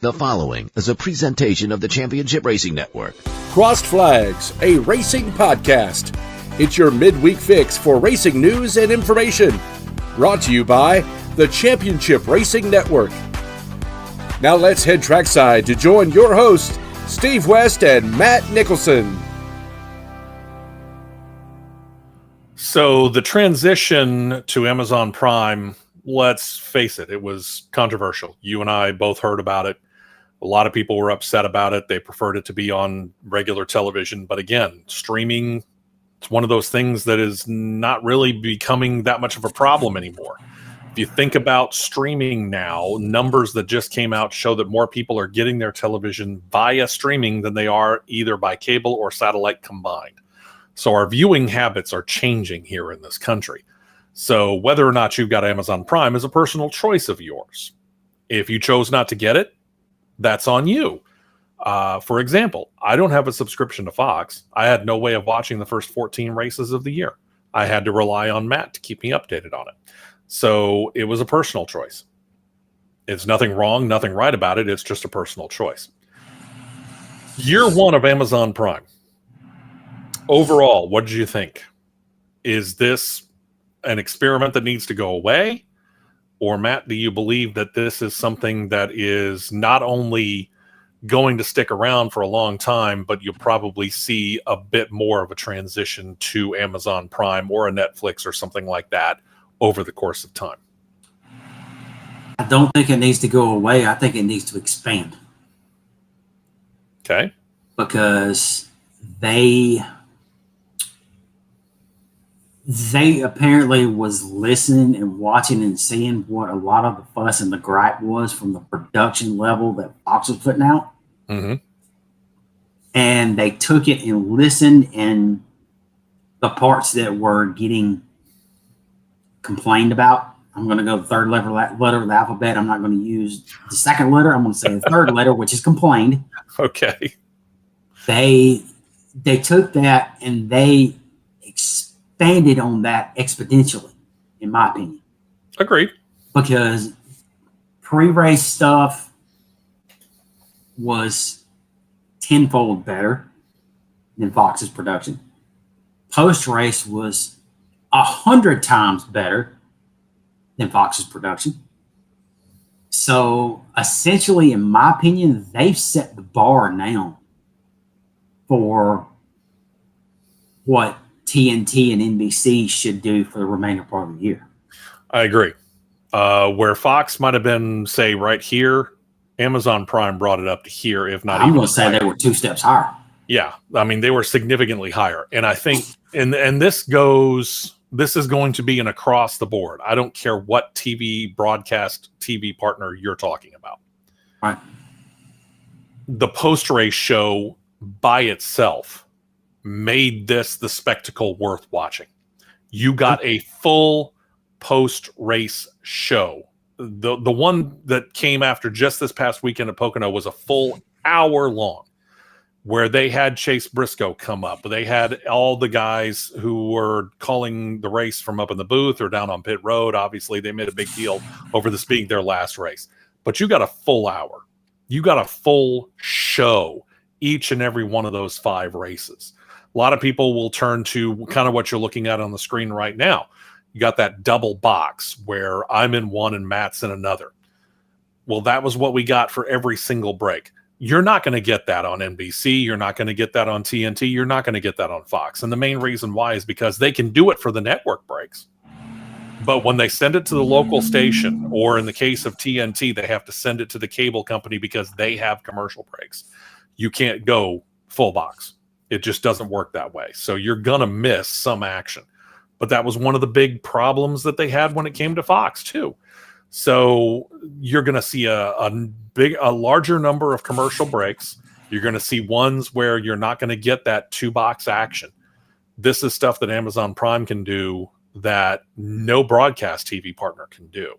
The following is a presentation of the Championship Racing Network. Crossed Flags, a racing podcast. It's your midweek fix for racing news and information. Brought to you by the Championship Racing Network. Now let's head trackside to join your hosts, Steve West and Matt Nicholson. So the transition to Amazon Prime, let's face it, it was controversial. You and I both heard about it. A lot of people were upset about it. They preferred it to be on regular television. But again, streaming, it's one of those things that is not really becoming that much of a problem anymore. If you think about streaming now, numbers that just came out show that more people are getting their television via streaming than they are either by cable or satellite combined. So our viewing habits are changing here in this country. So whether or not you've got Amazon Prime is a personal choice of yours. If you chose not to get it, that's on you. For example, I don't have a subscription to Fox. I had no way of watching the first 14 races of the year. I had to rely on Matt to keep me updated on it. So it was a personal choice. It's nothing wrong, nothing right about it. It's just a personal choice. Year one of Amazon Prime. Overall, what did you think? Is this an experiment that needs to go away? Or, Matt, do you believe that this is something that is not only going to stick around for a long time, but you'll probably see a bit more of a transition to Amazon Prime or a Netflix or something like that over the course of time? I don't think it needs to go away. I think it needs to expand. Okay. Because they apparently was listening and watching and seeing what a lot of the fuss and the gripe was from the production level that Fox was putting out. Mm-hmm. And they took it and listened, and the parts that were getting complained about, I'm going to go the third letter of the alphabet. I'm not going to use the second letter. I'm going to say the third letter, which is complained. Okay. They took that and they expanded on that exponentially, in my opinion. Agreed. Because pre-race stuff was tenfold better than Fox's production. Post-race was 100 times better than Fox's production. So essentially, in my opinion, they've set the bar now for what TNT and NBC should do for the remainder part of the year. I agree. Where Fox might have been, say, right here, Amazon Prime brought it up to here, if not I'm even going to say higher. they were 2 steps higher. Yeah. I mean, they were significantly higher. And I think, and this is going to be an across the board. I don't care what broadcast TV partner you're talking about. Right. The post-race show by itself made this the spectacle worth watching. You got a full post-race show. The one that came after just this past weekend at Pocono was a full hour long, where they had Chase Briscoe come up. They had all the guys who were calling the race from up in the booth or down on pit road. Obviously, they made a big deal over this being their last race. But you got a full hour. You got a full show each and every one of those 5 races. A lot of people will turn to kind of what you're looking at on the screen right now. You got that double box where I'm in one and Matt's in another. Well, that was what we got for every single break. You're not going to get that on NBC. You're not going to get that on TNT. You're not going to get that on Fox. And the main reason why is because they can do it for the network breaks. But when they send it to the local station, or in the case of TNT, they have to send it to the cable company because they have commercial breaks. You can't go full box. It just doesn't work that way. So you're going to miss some action. But that was one of the big problems that they had when it came to Fox, too. So you're going to see a larger number of commercial breaks. You're going to see ones where you're not going to get that 2-box action. This is stuff that Amazon Prime can do that no broadcast TV partner can do.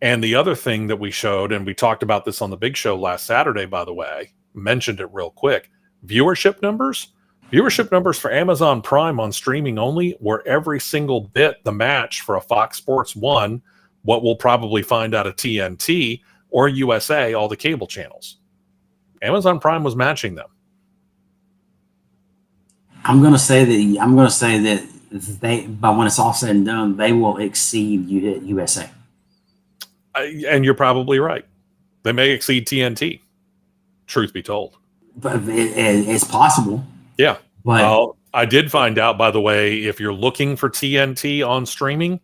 And the other thing that we showed, and we talked about this on the big show last Saturday, by the way, mentioned it real quick, viewership numbers. Viewership numbers for Amazon Prime on streaming only were every single bit the match for a Fox Sports 1, what we'll probably find out of TNT, or USA, all the cable channels. Amazon Prime was matching them. I'm going to say that they, but when it's all said and done, they will exceed USA. And you're probably right. They may exceed TNT, truth be told. But it's possible. Yeah. But I did find out, by the way, if you're looking for TNT on streaming,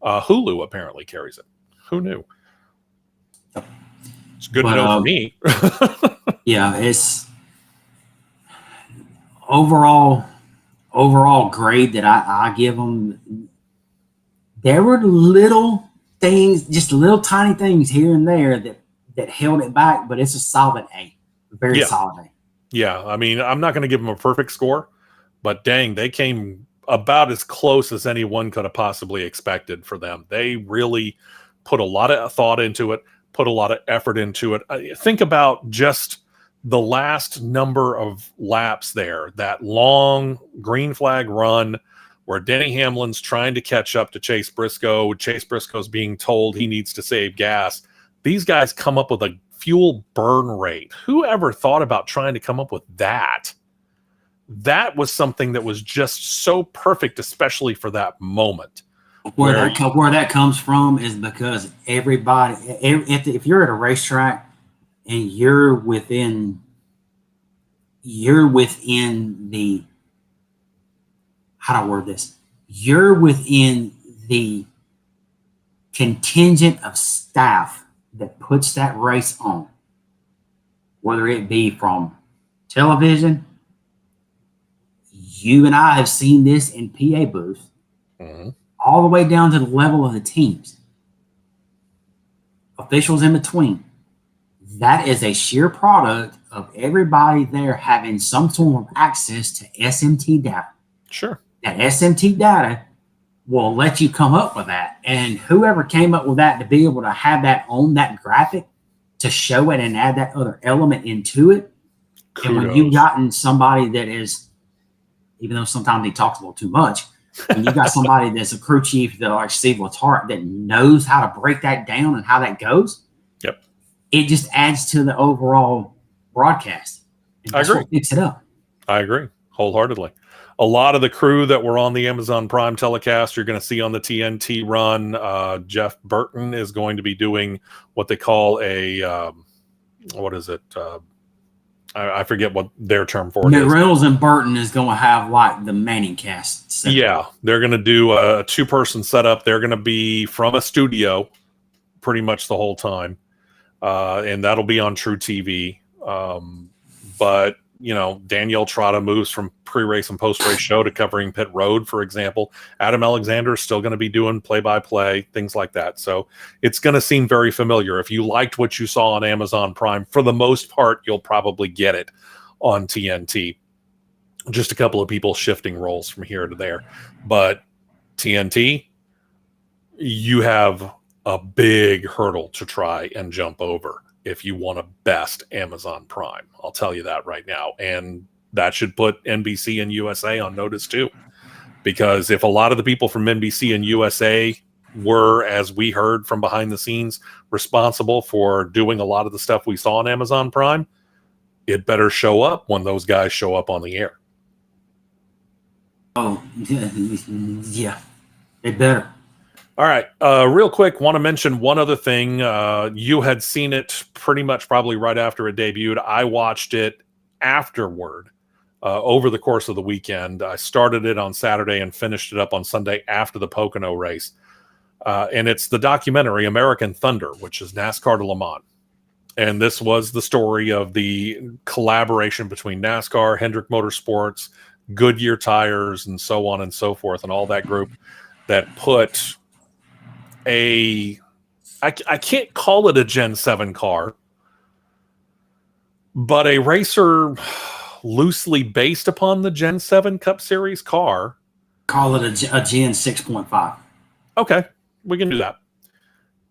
Hulu apparently carries it. Who knew? It's good to know for me. Yeah, it's overall grade that I give them. There were little things, just little tiny things here and there that held it back, but it's a solid A, very solid A. Yeah, I mean, I'm not going to give them a perfect score, but dang, they came about as close as anyone could have possibly expected for them. They really put a lot of thought into it, put a lot of effort into it. Think about just the last number of laps there, that long green flag run where Denny Hamlin's trying to catch up to Chase Briscoe. Chase Briscoe's being told he needs to save gas. These guys come up with a fuel burn rate. Who ever thought about trying to come up with that? That was something that was just so perfect, especially for that moment. Where that comes from is because everybody, if you're at a racetrack and you're within the, how do I word this? You're within the contingent of staff that puts that race on, whether it be from television. You and I have seen this in PA booths, all the way down to the level of the teams, officials in between. That is a sheer product of everybody there having some form of access to SMT data. Sure. That SMT data will let you come up with that. And whoever came up with that to be able to have that on that graphic to show it and add that other element into it. Kudos. And when you've gotten somebody that is, even though sometimes he talks a little too much, when you got somebody that's a crew chief that like Steve Letarte that knows how to break that down and how that goes, it just adds to the overall broadcast. And I agree. Picks it up. I agree wholeheartedly. A lot of the crew that were on the Amazon Prime telecast you're going to see on the TNT run. Jeff Burton is going to be doing what they call a what is it? I forget what their term for it is. Reynolds and Burton is going to have like the Manning cast setup. Yeah, they're going to do a two-person setup. They're going to be from a studio pretty much the whole time. And that'll be on True TV. But, you know, Danielle Trotta moves from pre-race and post-race show to covering pit road, for example. Adam Alexander is still going to be doing play-by-play, things like that. So it's going to seem very familiar. If you liked what you saw on Amazon Prime, for the most part, you'll probably get it on TNT. Just a couple of people shifting roles from here to there. But TNT, you have a big hurdle to try and jump over if you want to best Amazon Prime. I'll tell you that right now. And that should put NBC and USA on notice too. Because if a lot of the people from NBC and USA were, as we heard from behind the scenes, responsible for doing a lot of the stuff we saw on Amazon Prime, it better show up when those guys show up on the air. Oh, yeah. It better. All right. Real quick, want to mention one other thing. You had seen it pretty much probably right after it debuted. I watched it afterward over the course of the weekend. I started it on Saturday and finished it up on Sunday after the Pocono race. And it's the documentary American Thunder, which is NASCAR to Le Mans. And this was the story of the collaboration between NASCAR, Hendrick Motorsports, Goodyear Tires, and so on and so forth, and all that group that put I can't call it a Gen 7 car, but a racer loosely based upon the Gen 7 Cup Series car. Call it a Gen 6.5. Okay, we can do that.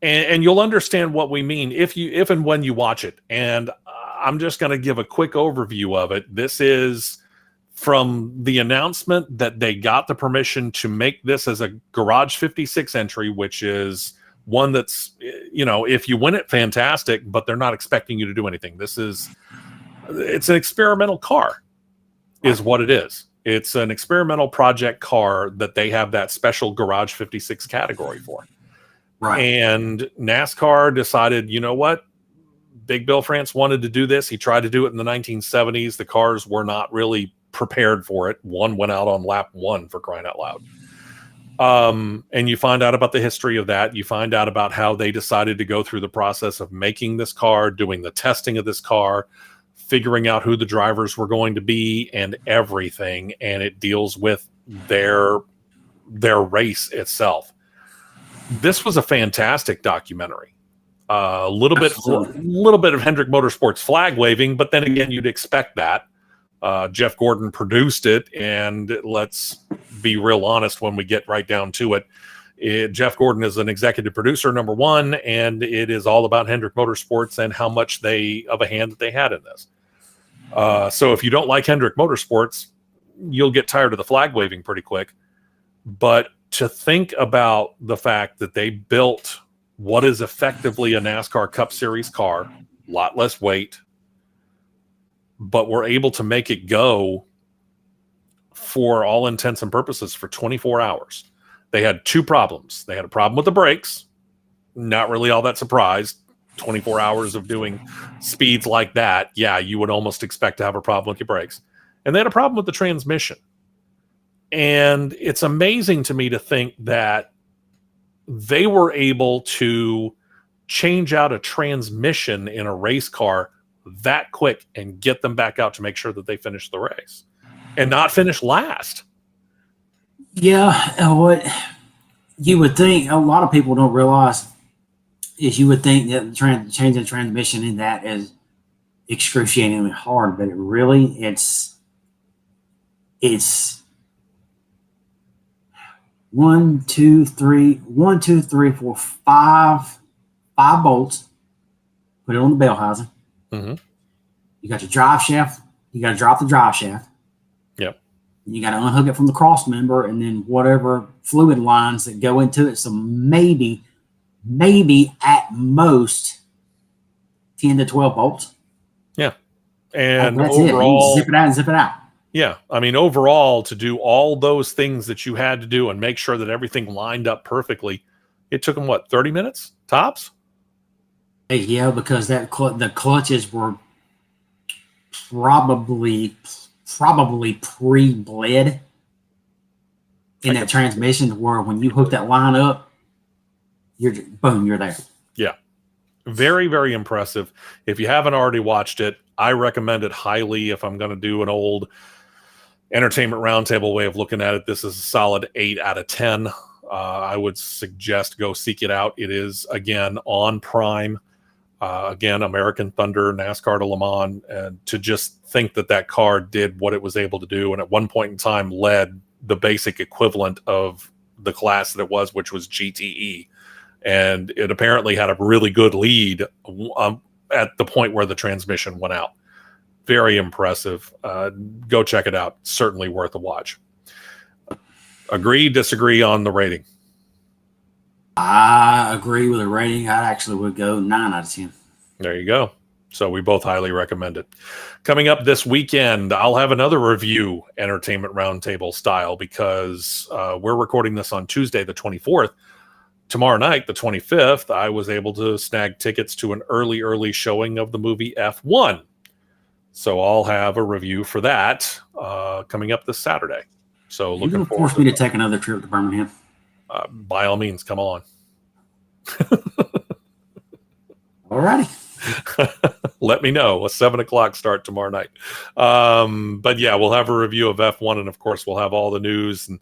And you'll understand what we mean if and when you watch it. And I'm just going to give a quick overview of it. This is from the announcement that they got the permission to make this as a Garage 56 entry, which is one that's, if you win it, fantastic, but they're not expecting you to do anything. It's an experimental car is what it is. It's an experimental project car that they have that special Garage 56 category for. Right. And NASCAR decided, you know what? Big Bill France wanted to do this. He tried to do it in the 1970s. The cars were not really prepared for it. One went out on lap 1, for crying out loud. And you find out about the history of that. You find out about how they decided to go through the process of making this car, doing the testing of this car, figuring out who the drivers were going to be and everything. And it deals with their race itself. This was a fantastic documentary. A little bit of Hendrick Motorsports flag waving, but then again, you'd expect that. Jeff Gordon produced it, and let's be real honest when we get right down to it. Jeff Gordon is an executive producer, number one, and it is all about Hendrick Motorsports and how much of a hand that they had in this. So if you don't like Hendrick Motorsports, you'll get tired of the flag waving pretty quick. But to think about the fact that they built what is effectively a NASCAR Cup Series car, a lot less weight, but were able to make it go for all intents and purposes for 24 hours. They had 2 problems. They had a problem with the brakes. Not really all that surprised. 24 hours of doing speeds like that, yeah, you would almost expect to have a problem with your brakes. And they had a problem with the transmission. And it's amazing to me to think that they were able to change out a transmission in a race car that quick and get them back out to make sure that they finish the race and not finish last. Yeah, what you would think, a lot of people don't realize is you would think that changing transmission in that is excruciatingly hard, but it's 1, 2, 3, 4, 5 bolts. Put it on the bell housing. Mm-hmm. You got your drive shaft. You got to drop the drive shaft. Yep. You got to unhook it from the cross member, and then whatever fluid lines that go into it. So maybe at most 10 to 12 bolts. Yeah. And that's overall, zip it out and zip it out. Yeah. I mean, overall, to do all those things that you had to do and make sure that everything lined up perfectly, it took them, 30 minutes tops? Yeah, because the clutches were probably pre-bled in that transmission, where when you hook that line up, you're there. Yeah. Very, very impressive. If you haven't already watched it, I recommend it highly. If I'm going to do an old Entertainment Roundtable way of looking at it, this is a solid 8 out of 10. I would suggest go seek it out. It is, again, on Prime. Again, American Thunder, NASCAR to Le Mans, and to just think that car did what it was able to do, and at one point in time led the basic equivalent of the class that it was, which was GTE. And it apparently had a really good lead at the point where the transmission went out. Very impressive. Go check it out. Certainly worth a watch. Agree, disagree on the rating? I agree with the rating. I actually would go 9 out of 10. There you go. So we both highly recommend it. Coming up this weekend, I'll have another review, Entertainment Roundtable style, because we're recording this on Tuesday, the 24th. Tomorrow night, the 25th, I was able to snag tickets to an early showing of the movie F1. So I'll have a review for that coming up this Saturday. So looking forward. You can force me to take another trip to Birmingham. By all means, come on. All righty. Let me know. A 7:00 start tomorrow night. But yeah, we'll have a review of F1, and of course, we'll have all the news and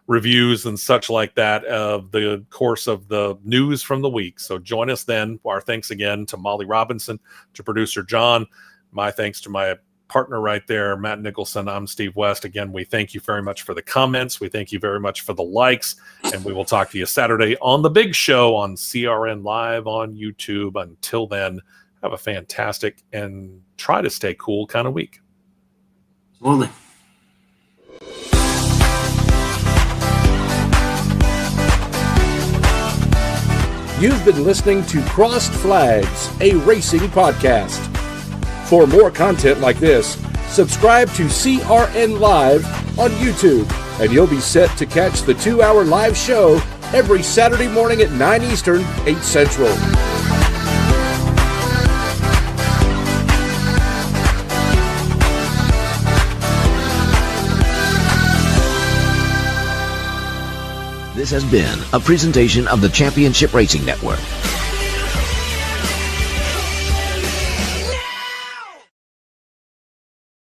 reviews and such like that of the course of the news from the week. So join us then. Our thanks again to Molly Robinson, to producer John. My thanks to my partner right there, Matt Nicholson. I'm Steve West. Again, we thank you very much for the comments. We thank you very much for the likes, and we will talk to you Saturday on the big show on CRN Live on YouTube. Until then, have a fantastic and try to stay cool kind of week. Absolutely. You've been listening to Crossed Flags, a racing podcast. For more content like this, subscribe to CRN Live on YouTube, and you'll be set to catch the 2-hour live show every Saturday morning at 9 Eastern, 8 Central. This has been a presentation of the Championship Racing Network.